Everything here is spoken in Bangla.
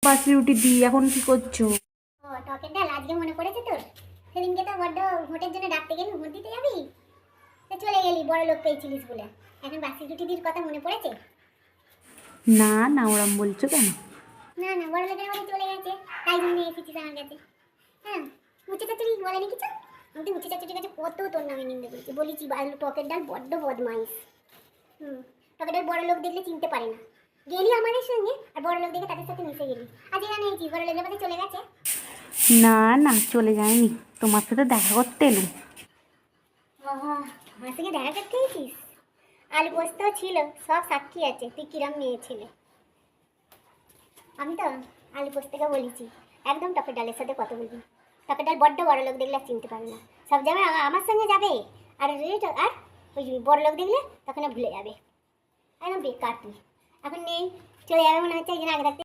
বাসি রুটি দি। এখন কি করছো? ও টকের ডাল আজকে মনে পড়েছে তোর? সেদিনকে তো বড্ড ভোটের জন্য ডাকতে গেলি, ভোট দিতে যাবি, তো চলে গেলি বড় লোক পেয়েছিলিস বলে। এখন বাসি রুটি দির কথা মনে পড়েছে? না না, ওরম বলছো কেন? না না, বড় লোকের বাড়ি চলে গেছে, তাই জন্য এসেছিস আমার কাছে। হ্যাঁ, উচ্চে চাচুরি বলেনি কিছু? আমি তো উচ্চে চাচুরির কাছে কত তোর নামে নিন্দে করেছি, বলেছি টকের ডাল বড্ড বদমাইশ। টকের ডাল বড় লোক দেখলে চিনতে পারে না। গেলি আমাদের সঙ্গে আর বড় লোক দেখে তাদের সাথে মিশে গেলি। আজ এখানে এসেছিস, বড় লোকের বাড়ি চলে গেছে? না না, চলে যায়নি, তোমার সাথে দেখা করতে এলুম। বাবা, আমার সঙ্গে দেখা করতে এসেছিস? আলু পোস্ত ছিল, সব সাক্ষী আছে তুই কিরম মেয়ে ছিলে। আমি তো আলু পোস্তকে বলেছি একদম টকের ডালের সাথে কথা বলবি। টকের ডাল বড্ড বড় লোক দেখলে আর চিনতে পারবে না, সব জায়গায় আমার সঙ্গে যাবে। আর আর ওই বড় লোক দেখলে তখন ভুলে যাবে। একদম বেকার তুই। এখন নেই, চলে যাবে মনে হচ্ছে, এই জন্য আগে থাকতে